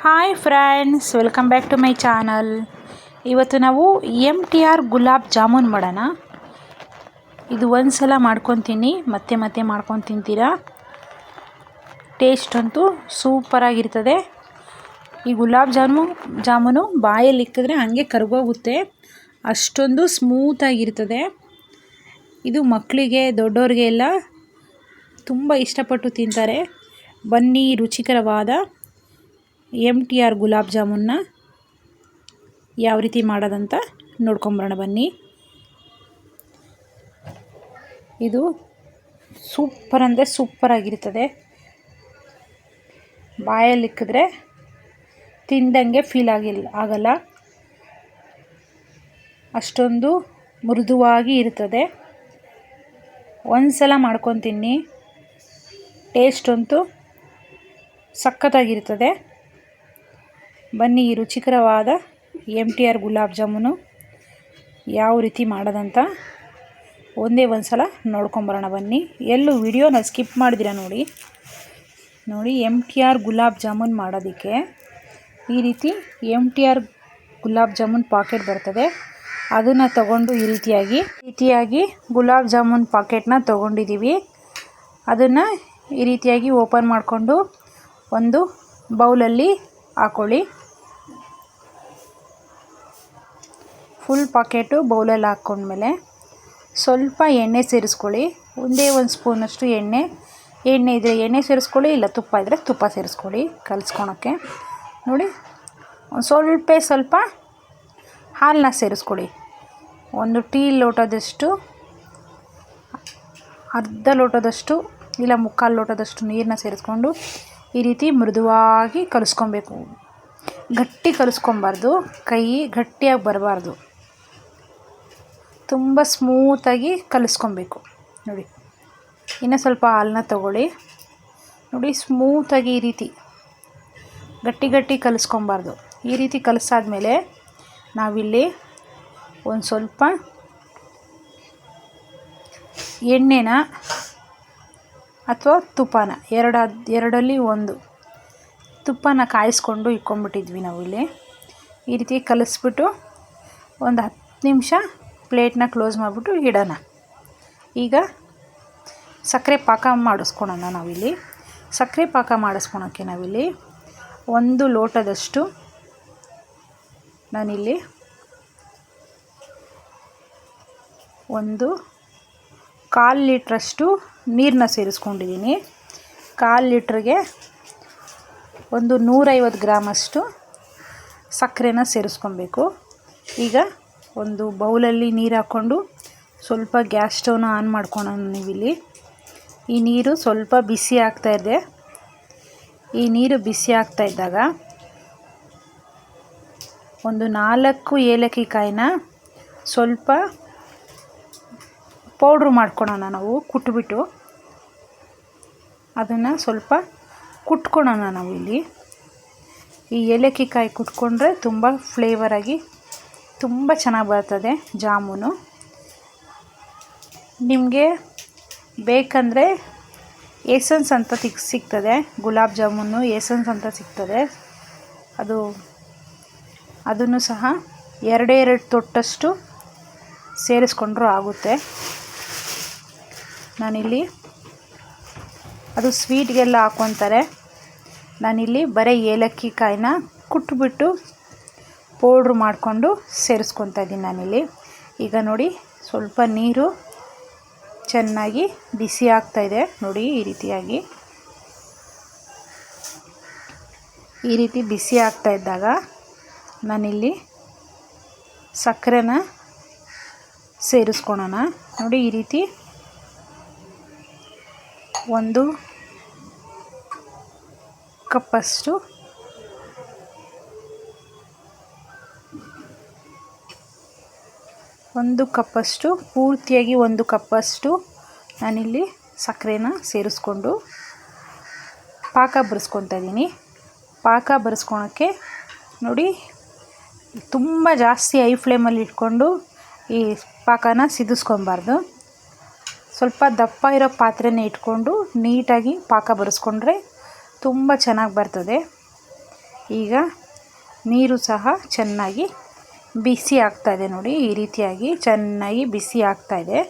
Hi friends, welcome back to my channel. ಇವತ್ತು ನಾವು MTR gulab jamun ಮಾಡೋಣ. ಇದು ಒಂದು ಸಲ ಮಾಡ್ಕೊತೀನಿ, ಮತ್ತೆ ಮತ್ತೆ ಮಾಡ್ಕೊಂಡು ತಿಂತೀರಾ. ಟೇಸ್ಟ್ ಅಂತೂ ಸೂಪರಾಗಿರ್ತದೆ. ಈ ಗುಲಾಬ್ ಜಾಮೂನು ಬಾಯಲ್ಲಿ ಇಕ್ಕಿದ್ರೆ ಹಾಗೆ ಕರಗೋಗುತ್ತೆ, ಅಷ್ಟೊಂದು ಸ್ಮೂತಾಗಿರ್ತದೆ. ಇದು ಮಕ್ಕಳಿಗೆ ದೊಡ್ಡವ್ರಿಗೆ ಎಲ್ಲ ತುಂಬ ಇಷ್ಟಪಟ್ಟು ತಿಂತಾರೆ. ಬನ್ನಿ, ರುಚಿಕರವಾದ MTR ಗುಲಾಬ್ ಜಾಮೂನ್ನ ಯಾವ ರೀತಿ ಮಾಡೋದಂತ ನೋಡ್ಕೊಂಬರೋಣ ಬನ್ನಿ. ಇದು ಸೂಪರ್ ಅಂದರೆ ಸೂಪರಾಗಿರ್ತದೆ. ಬಾಯಲ್ಲಿ ಇಕ್ಕಿದ್ರೆ ತಿಂದಂಗೆ ಫೀಲ್ ಆಗಲ್ಲ, ಅಷ್ಟೊಂದು ಮೃದುವಾಗಿ ಇರ್ತದೆ. ಒಂದು ಸಲ ಮಾಡ್ಕೊಂಡು ತಿನ್ನಿ, ಟೇಸ್ಟ್ ಅಂತೂ ಸಖತ್ತಾಗಿರ್ತದೆ. ಬನ್ನಿ, ಈ ರುಚಿಕರವಾದ MTR ಗುಲಾಬ್ ಜಾಮೂನು ಯಾವ ರೀತಿ ಮಾಡೋದಂತ ಒಂದೇ ಒಂದು ಸಲ ನೋಡ್ಕೊಂಬರೋಣ ಬನ್ನಿ. ಎಲ್ಲೂ ವಿಡಿಯೋನ ಸ್ಕಿಪ್ ಮಾಡಿದಿರ ನೋಡಿ. MTR ಗುಲಾಬ್ ಜಾಮೂನ್ ಮಾಡೋದಕ್ಕೆ ಈ ರೀತಿ MTR ಗುಲಾಬ್ ಜಾಮೂನ್ ಪಾಕೆಟ್ ಬರ್ತದೆ. ಅದನ್ನು ತಗೊಂಡು ಈ ರೀತಿಯಾಗಿ ಗುಲಾಬ್ ಜಾಮೂನ್ ಪಾಕೆಟ್ನ ತೊಗೊಂಡಿದ್ದೀವಿ. ಅದನ್ನು ಈ ರೀತಿಯಾಗಿ ಓಪನ್ ಮಾಡಿಕೊಂಡು ಒಂದು ಬೌಲಲ್ಲಿ ಹಾಕ್ಕೊಳ್ಳಿ. ಫುಲ್ ಪಾಕೆಟು ಬೌಲಲ್ಲಿ ಹಾಕ್ಕೊಂಡ್ಮೇಲೆ ಸ್ವಲ್ಪ ಎಣ್ಣೆ ಸೇರಿಸ್ಕೊಳ್ಳಿ. ಒಂದೇ ಒಂದು ಸ್ಪೂನಷ್ಟು ಎಣ್ಣೆ ಇದ್ದರೆ ಎಣ್ಣೆ ಸೇರಿಸ್ಕೊಳ್ಳಿ, ಇಲ್ಲ ತುಪ್ಪ ಇದ್ದರೆ ತುಪ್ಪ ಸೇರಿಸ್ಕೊಳ್ಳಿ ಕಲಿಸ್ಕೊಳಕ್ಕೆ. ನೋಡಿ, ಒಂದು ಸ್ವಲ್ಪ ಹಾಲನ್ನ ಸೇರಿಸ್ಕೊಳ್ಳಿ. ಒಂದು ಟೀ ಲೋಟದಷ್ಟು, ಅರ್ಧ ಲೋಟದಷ್ಟು ಇಲ್ಲ ಮುಕ್ಕಾಲು ಲೋಟದಷ್ಟು ನೀರನ್ನ ಸೇರಿಸ್ಕೊಂಡು ಈ ರೀತಿ ಮೃದುವಾಗಿ ಕಲಿಸ್ಕೊಬೇಕು. ಗಟ್ಟಿ ಕಲಿಸ್ಕೊಬಾರ್ದು, ಕೈ ಗಟ್ಟಿಯಾಗಿ ಬರಬಾರ್ದು, ತುಂಬ ಸ್ಮೂತಾಗಿ ಕಲಿಸ್ಕೊಬೇಕು. ನೋಡಿ, ಇನ್ನೂ ಸ್ವಲ್ಪ ಹಾಲನ್ನ ತಗೊಳ್ಳಿ. ನೋಡಿ, ಸ್ಮೂತಾಗಿ ಈ ರೀತಿ ಗಟ್ಟಿ ಕಲಿಸ್ಕೊಬಾರ್ದು. ಈ ರೀತಿ ಕಲಿಸಾದ್ಮೇಲೆ ನಾವಿಲ್ಲಿ ಒಂದು ಸ್ವಲ್ಪ ಎಣ್ಣೆನ ಅಥವಾ ತುಪ್ಪನ ಎರಡಲ್ಲಿ ಒಂದು ತುಪ್ಪನ ಕಾಯಿಸ್ಕೊಂಡು ಇಟ್ಕೊಂಡ್ಬಿಟ್ಟಿದ್ವಿ ನಾವಿಲ್ಲಿ. ಈ ರೀತಿ ಕಲಿಸ್ಬಿಟ್ಟು ಒಂದು 10 ನಿಮಿಷ ಪ್ಲೇಟ್ನ ಕ್ಲೋಸ್ ಮಾಡಿಬಿಟ್ಟು ಇಡೋಣ. ಈಗ ಸಕ್ಕರೆ ಪಾಕ ಮಾಡಿಸ್ಕೊಳೋಣ. ಸಕ್ಕರೆ ಪಾಕ ಮಾಡಿಸ್ಕೊಳೋಕ್ಕೆ ನಾವಿಲ್ಲಿ 1 ಲೋಟದಷ್ಟು ನಾನಿಲ್ಲಿ 1/4 ಲೀಟ್ರಷ್ಟು ನೀರನ್ನ ಸೇರಿಸ್ಕೊಂಡಿದ್ದೀನಿ. 1/4 ಲೀಟ್ರಿಗೆ 150 ಗ್ರಾಮಷ್ಟು ಸಕ್ಕರೆನ ಸೇರಿಸ್ಕೊಬೇಕು. ಈಗ ಒಂದು ಬೌಲಲ್ಲಿ ನೀರು ಹಾಕ್ಕೊಂಡು ಸ್ವಲ್ಪ ಗ್ಯಾಸ್ ಸ್ಟವ್ನ ಆನ್ ಮಾಡ್ಕೊಳ್ಳೋಣ. ನೀವಿಲ್ಲಿ ಈ ನೀರು ಸ್ವಲ್ಪ ಬಿಸಿ ಆಗ್ತಾಯಿದೆ. ಈ ನೀರು ಬಿಸಿ ಆಗ್ತಾ ಇದ್ದಾಗ ಒಂದು 4 ಏಲಕ್ಕಿ ಕಾಯಿನ ಸ್ವಲ್ಪ ಪೌಡ್ರು ಮಾಡ್ಕೊಳ್ಳೋಣ. ನಾವು ಕುಟ್ಬಿಟ್ಟು ಅದನ್ನು ಸ್ವಲ್ಪ ಕುಟ್ಕೊಳ್ಳೋಣ. ನಾವಿಲ್ಲಿ ಈ ಏಲಕ್ಕಿ ಕಾಯಿ ಕುಟ್ಕೊಂಡ್ರೆ ತುಂಬ ಫ್ಲೇವರಾಗಿ ತುಂಬ ಚೆನ್ನಾಗಿ ಬರ್ತದೆ ಜಾಮೂನು. ನಿಮಗೆ ಬೇಕಂದರೆ ಎಸೆನ್ಸ್ ಅಂತ ಸಿಗ್ತದೆ, ಗುಲಾಬ್ ಜಾಮೂನು ಎಸೆನ್ಸ್ ಅಂತ ಸಿಗ್ತದೆ. ಅದನ್ನು ಸಹ 2 ತೊಟ್ಟಷ್ಟು ಸೇರಿಸ್ಕೊಂಡ್ರೂ ಆಗುತ್ತೆ. ನಾನಿಲ್ಲಿ ಅದು ಸ್ವೀಟ್ಗೆಲ್ಲ ಹಾಕ್ಕೊತಾರೆ. ನಾನಿಲ್ಲಿ ಬರೀ ಏಲಕ್ಕಿ ಕಾಯಿನ ಕುಟ್ಬಿಟ್ಟು ಪೌಡ್ರು ಮಾಡಿಕೊಂಡು ಸೇರಿಸ್ಕೊತಾ ಇದ್ದೀನಿ ನಾನಿಲ್ಲಿ. ಈಗ ನೋಡಿ, ಸ್ವಲ್ಪ ನೀರು ಚೆನ್ನಾಗಿ ಬಿಸಿ ಆಗ್ತಾಯಿದೆ. ನೋಡಿ, ಈ ರೀತಿ ಬಿಸಿ ಆಗ್ತಾ ಇದ್ದಾಗ ನಾನಿಲ್ಲಿ ಸಕ್ಕರೆನ ಸೇರಿಸ್ಕೊಳ್ಳೋಣ. ನೋಡಿ, ಈ ರೀತಿ 1 ಕಪ್ಪಷ್ಟು ಪೂರ್ತಿಯಾಗಿ 1 ಕಪ್ಪಷ್ಟು ನಾನಿಲ್ಲಿ ಸಕ್ಕರೆನ ಸೇರಿಸ್ಕೊಂಡು ಪಾಕ ಬರೆಸ್ಕೊತಾ ಇದ್ದೀನಿ. ಪಾಕ ಬರೆಸ್ಕೊಳಕ್ಕೆ ನೋಡಿ, ತುಂಬ ಜಾಸ್ತಿ ಹೈ ಫ್ಲೇಮಲ್ಲಿ ಇಟ್ಕೊಂಡು ಈ ಪಾಕನ ಸಿದಿಸ್ಕೊಬಾರ್ದು. ಸ್ವಲ್ಪ ದಪ್ಪ ಇರೋ ಪಾತ್ರೆನೇ ಇಟ್ಕೊಂಡು ನೀಟಾಗಿ ಪಾಕ ಬರೆಸ್ಕೊಂಡ್ರೆ ತುಂಬ ಚೆನ್ನಾಗಿ ಬರ್ತದೆ. ಈಗ ನೀರು ಸಹ ಚೆನ್ನಾಗಿ ಬಿಸಿ ಆಗ್ತಾಯಿದೆ ನೋಡಿ. ಈ ರೀತಿಯಾಗಿ ಚೆನ್ನಾಗಿ ಬಿಸಿ ಆಗ್ತಾಯಿದೆ.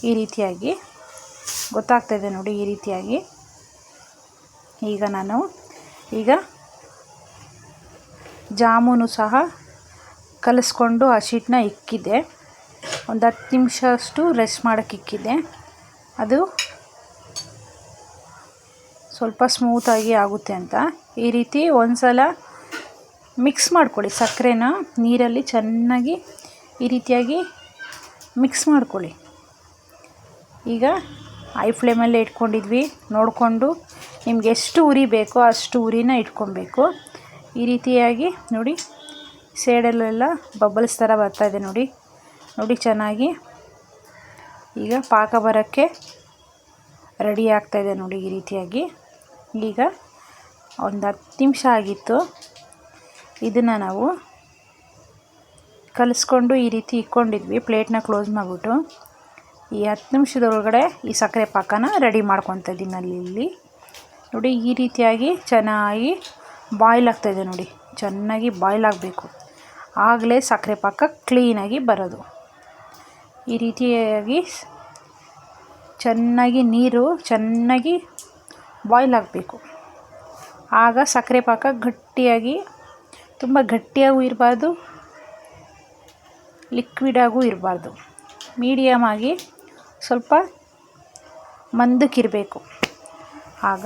ಈ ರೀತಿಯಾಗಿ ಗೊತ್ತಾಗ್ತಾಯಿದೆ ನೋಡಿ. ಈ ರೀತಿಯಾಗಿ ಈಗ ನಾನು ಜಾಮೂನು ಸಹ ಕಲಿಸ್ಕೊಂಡು ಆ ಶೀಟ್ನ ಇಕ್ಕಿದ್ದೆ. ಒಂದು 10 ನಿಮಿಷ ಅಷ್ಟು ರೆಸ್ಟ್ ಮಾಡೋಕ್ಕೆ ಇಕ್ಕಿದ್ದೆ. ಅದು ಸ್ವಲ್ಪ ಸ್ಮೂತಾಗಿ ಆಗುತ್ತೆ ಅಂತ. ಈ ರೀತಿ ಒಂದು ಸಲ ಮಿಕ್ಸ್ ಮಾಡ್ಕೊಳ್ಳಿ. ಸಕ್ಕರೆನ ನೀರಲ್ಲಿ ಚೆನ್ನಾಗಿ ಈ ರೀತಿಯಾಗಿ ಮಿಕ್ಸ್ ಮಾಡ್ಕೊಳ್ಳಿ. ಈಗ ಹೈ ಫ್ಲೇಮಲ್ಲೇ ಇಟ್ಕೊಂಡಿದ್ವಿ. ನೋಡಿಕೊಂಡು ನಿಮ್ಗೆ ಎಷ್ಟು ಉರಿ ಬೇಕೋ ಅಷ್ಟು ಉರಿನ ಇಟ್ಕೊಬೇಕು. ಈ ರೀತಿಯಾಗಿ ನೋಡಿ, ಸೈಡಲ್ಲೆಲ್ಲ ಬಬಲ್ಸ್ ಥರ ಬರ್ತಾಯಿದೆ ನೋಡಿ. ಚೆನ್ನಾಗಿ ಈಗ ಪಾಕ ಬರೋಕ್ಕೆ ರೆಡಿ ಆಗ್ತಾಯಿದೆ ನೋಡಿ. ಈ ರೀತಿಯಾಗಿ ಈಗ ಒಂದು 10 ನಿಮಿಷ ಆಗಿತ್ತು. ಇದನ್ನು ನಾವು ಕಲಿಸ್ಕೊಂಡು ಈ ರೀತಿ ಇಟ್ಕೊಂಡಿದ್ವಿ. ಪ್ಲೇಟ್ನ ಕ್ಲೋಸ್ ಮಾಡಿಬಿಟ್ಟು ಈ 10 ನಿಮಿಷದೊಳಗಡೆ ಈ ಸಕ್ಕರೆ ಪಾಕನ ರೆಡಿ ಮಾಡ್ಕೊತಾ ಇದ್ದೀನಿ. ಇಲ್ಲಿ ನೋಡಿ, ಈ ರೀತಿಯಾಗಿ ಚೆನ್ನಾಗಿ ಬಾಯ್ಲ್ ಆಗ್ತಾಯಿದೆ ನೋಡಿ. ಚೆನ್ನಾಗಿ ಬಾಯ್ಲ್ ಆಗಬೇಕು, ಆಗಲೇ ಸಕ್ಕರೆ ಪಾಕ ಕ್ಲೀನಾಗಿ ಬರೋದು. ಈ ರೀತಿಯಾಗಿ ಚೆನ್ನಾಗಿ ನೀರು ಚೆನ್ನಾಗಿ ಬಾಯ್ಲ್ ಆಗಬೇಕು. ಆಗ ಸಕ್ಕರೆ ಪಾಕ ಗಟ್ಟಿಯಾಗಿ, ತುಂಬ ಗಟ್ಟಿಯಾಗೂ ಇರಬಾರ್ದು, ಲಿಕ್ವಿಡಾಗೂ ಇರಬಾರ್ದು, ಮೀಡಿಯಮ್ ಆಗಿ ಸ್ವಲ್ಪ ಮಂದಕ್ಕಿರಬೇಕು. ಆಗ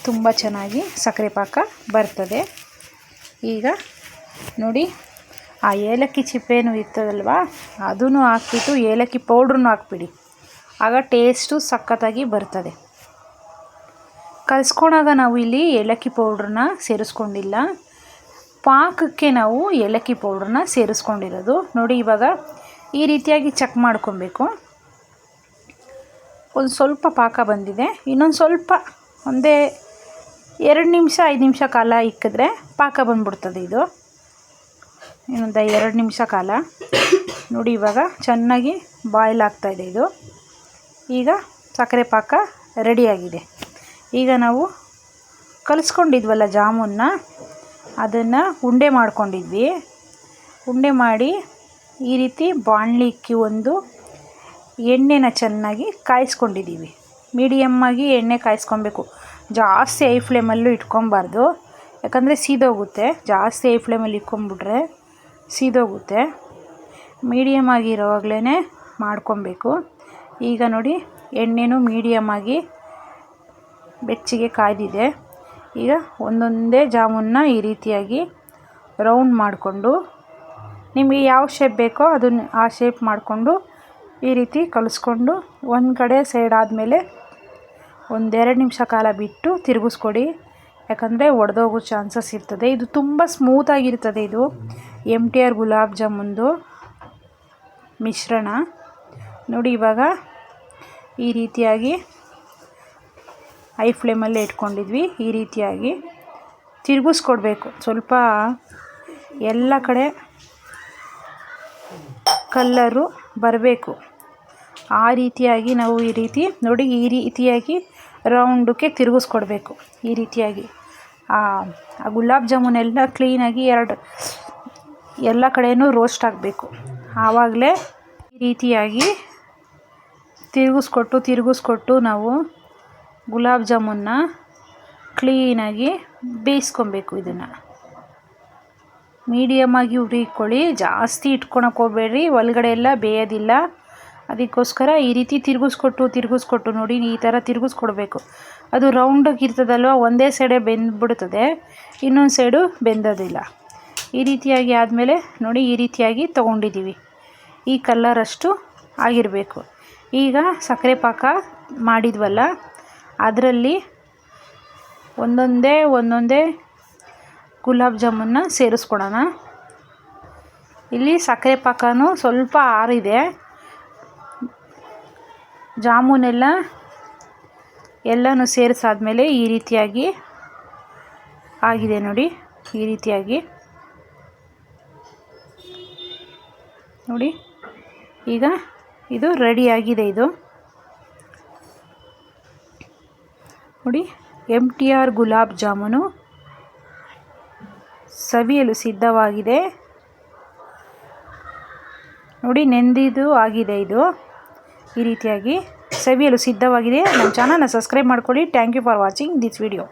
ತುಂಬ ಚೆನ್ನಾಗಿ ಸಕ್ಕರೆ ಪಾಕ ಬರ್ತದೆ. ಈಗ ನೋಡಿ, ಆ ಏಲಕ್ಕಿ ಚಿಪ್ಪೇನು ಇರ್ತದಲ್ವ, ಅದನ್ನು ಹಾಕ್ಬಿಟ್ಟು ಏಲಕ್ಕಿ ಪೌಡ್ರನ್ನು ಹಾಕ್ಬಿಡಿ. ಆಗ ಟೇಸ್ಟು ಸಖತ್ತಾಗಿ ಬರ್ತದೆ. ಕಲಿಸ್ಕೊಂಡಾಗ ನಾವು ಇಲ್ಲಿ ಏಲಕ್ಕಿ ಪೌಡ್ರನ್ನ ಸೇರಿಸ್ಕೊಂಡಿಲ್ಲ, ಪಾಕಕ್ಕೆ ನಾವು ಏಲಕ್ಕಿ ಪೌಡ್ರನ್ನ ಸೇರಿಸ್ಕೊಂಡಿರೋದು ನೋಡಿ. ಇವಾಗ ಈ ರೀತಿಯಾಗಿ ಚೆಕ್ ಮಾಡ್ಕೊಬೇಕು. ಒಂದು ಸ್ವಲ್ಪ ಪಾಕ ಬಂದಿದೆ. ಇನ್ನೊಂದು ಸ್ವಲ್ಪ ಒಂದೇ 2 ನಿಮಿಷ 5 ನಿಮಿಷ ಕಾಲ ಇಕ್ಕಿದ್ರೆ ಪಾಕ ಬಂದ್ಬಿಡ್ತದೆ. ಇದು ಇನ್ನೊಂದು 2 ನಿಮಿಷ ಕಾಲ ನೋಡಿ. ಇವಾಗ ಚೆನ್ನಾಗಿ ಬಾಯ್ಲ್ ಆಗ್ತಾಯಿದೆ ಇದು. ಈಗ ಸಕ್ಕರೆ ಪಾಕ ರೆಡಿಯಾಗಿದೆ. ಈಗ ನಾವು ಕಲಿಸ್ಕೊಂಡಿದ್ವಲ್ಲ ಜಾಮೂನ್ನ, ಅದನ್ನು ಉಂಡೆ ಮಾಡ್ಕೊಂಡಿದ್ವಿ. ಉಂಡೆ ಮಾಡಿ ಈ ರೀತಿ ಬಾಣಲಿ ಇಕ್ಕಿ ಒಂದು ಎಣ್ಣೆನ ಚೆನ್ನಾಗಿ ಕಾಯಿಸ್ಕೊಂಡಿದ್ದೀವಿ. ಮೀಡಿಯಮ್ಮಾಗಿ ಎಣ್ಣೆ ಕಾಯಿಸ್ಕೊಬೇಕು. ಜಾಸ್ತಿ ಹೈ ಫ್ಲೇಮಲ್ಲೂ ಇಟ್ಕೊಬಾರ್ದು, ಯಾಕಂದರೆ ಸೀದೋಗುತ್ತೆ. ಜಾಸ್ತಿ ಹೈ ಫ್ಲೇಮಲ್ಲಿ ಇಟ್ಕೊಂಬಿಟ್ರೆ ಸೀದೋಗುತ್ತೆ. ಮೀಡಿಯಮ್ ಆಗಿರೋವಾಗಲೇ ಮಾಡ್ಕೊಬೇಕು. ಈಗ ನೋಡಿ, ಎಣ್ಣೆನೂ ಮೀಡಿಯಮ್ಮಾಗಿ ಬೆಚ್ಚಗೆ ಕಾಯ್ದಿದೆ. ಈಗ ಒಂದೊಂದೇ ಜಾಮೂನ್ನ ಈ ರೀತಿಯಾಗಿ ರೌಂಡ್ ಮಾಡಿಕೊಂಡು, ನಿಮಗೆ ಯಾವ ಶೇಪ್ ಬೇಕೋ ಅದನ್ನು ಆ ಶೇಪ್ ಮಾಡಿಕೊಂಡು ಈ ರೀತಿ ಕಲಿಸ್ಕೊಂಡು ಒಂದು ಕಡೆ ಸೈಡ್ ಆದಮೇಲೆ ಒಂದು 2 ನಿಮಿಷ ಕಾಲ ಬಿಟ್ಟು ತಿರುಗಿಸ್ಕೊಡಿ. ಯಾಕಂದರೆ ಒಡೆದೋಗೋ ಚಾನ್ಸಸ್ ಇರ್ತದೆ. ಇದು ತುಂಬ ಸ್ಮೂತಾಗಿರ್ತದೆ. ಇದು MTR ಗುಲಾಬ್ ಜಾಮೂನ್ದು ಮಿಶ್ರಣ ನೋಡಿ. ಇವಾಗ ಈ ರೀತಿಯಾಗಿ ಹೈ ಫ್ಲೇಮಲ್ಲೇ ಇಟ್ಕೊಂಡಿದ್ವಿ. ಈ ರೀತಿಯಾಗಿ ತಿರುಗಿಸ್ಕೊಡ್ಬೇಕು. ಸ್ವಲ್ಪ ಎಲ್ಲ ಕಡೆ ಕಲ್ಲರು ಬರಬೇಕು. ಆ ರೀತಿಯಾಗಿ ನಾವು ಈ ರೀತಿ ನೋಡಿ, ಈ ರೀತಿಯಾಗಿ ರೌಂಡಕ್ಕೆ ತಿರುಗಿಸ್ಕೊಡ್ಬೇಕು. ಈ ರೀತಿಯಾಗಿ ಆ ಗುಲಾಬ್ ಜಾಮೂನ್ ಎಲ್ಲ ಕ್ಲೀನಾಗಿ ಎಲ್ಲ ಕಡೆಯೂ ರೋಸ್ಟ್ ಆಗಬೇಕು. ಆವಾಗಲೇ ಈ ರೀತಿಯಾಗಿ ತಿರುಗಿಸ್ಕೊಟ್ಟು ನಾವು ಗುಲಾಬ್ ಜಾಮೂನ್ನ ಕ್ಲೀನಾಗಿ ಬೇಯಿಸ್ಕೊಬೇಕು. ಇದನ್ನು ಮೀಡಿಯಮ್ಮಾಗಿ ಉರಿ ಇಟ್ಕೊಳ್ಳಿ, ಜಾಸ್ತಿ ಇಟ್ಕೊಳಕ್ಕೆ ಹೋಗಬೇಡ್ರಿ, ಒಳಗಡೆ ಎಲ್ಲ ಬೇಯೋದಿಲ್ಲ. ಅದಕ್ಕೋಸ್ಕರ ಈ ರೀತಿ ತಿರುಗಿಸ್ಕೊಟ್ಟು ನೋಡಿ, ಈ ಥರ ತಿರುಗಿಸ್ಕೊಡ್ಬೇಕು. ಅದು ರೌಂಡಾಗಿ ಇರ್ತದಲ್ವ, ಒಂದೇ ಸೈಡೇ ಬೆಂದ್ಬಿಡ್ತದೆ, ಇನ್ನೊಂದು ಸೈಡು ಬೆಂದೋದಿಲ್ಲ. ಈ ರೀತಿಯಾಗಿ ಆದಮೇಲೆ ನೋಡಿ, ಈ ರೀತಿಯಾಗಿ ತೊಗೊಂಡಿದ್ದೀವಿ. ಈ ಕಲ್ಲರಷ್ಟು ಆಗಿರಬೇಕು. ಈಗ ಸಕ್ಕರೆ ಪಾಕ ಮಾಡಿದ್ವಲ್ಲ, ಅದರಲ್ಲಿ ಒಂದೊಂದೇ ಗುಲಾಬ್ ಜಾಮೂನ್ನ ಸೇರಿಸ್ಕೊಡೋಣ. ಇಲ್ಲಿ ಸಕ್ಕರೆ ಪಾಕನೂ ಸ್ವಲ್ಪ ಆರಿದೆ. ಜಾಮೂನೆಲ್ಲ ಎಲ್ಲನೂ ಸೇರಿಸಾದ್ಮೇಲೆ ಈ ರೀತಿಯಾಗಿ ಆಗಿದೆ ನೋಡಿ. ಈ ರೀತಿಯಾಗಿ ನೋಡಿ, ಈಗ ಇದು ರೆಡಿಯಾಗಿದೆ. ಇದು ನೋಡಿ, MTR ಗುಲಾಬ್ ಜಾಮೂನು ಸವಿಯಲು ಸಿದ್ಧವಾಗಿದೆ. ನೋಡಿ ನೆಂದಿದ್ದು ಆಗಿದೆ. ಇದು ಈ ರೀತಿಯಾಗಿ ಸವಿಯಲು ಸಿದ್ಧವಾಗಿದೆ. ನಮ್ಮ ಚಾನಲ್ನ ಸಬ್ಸ್ಕ್ರೈಬ್ ಮಾಡ್ಕೊಳ್ಳಿ. Thank you for watching this video.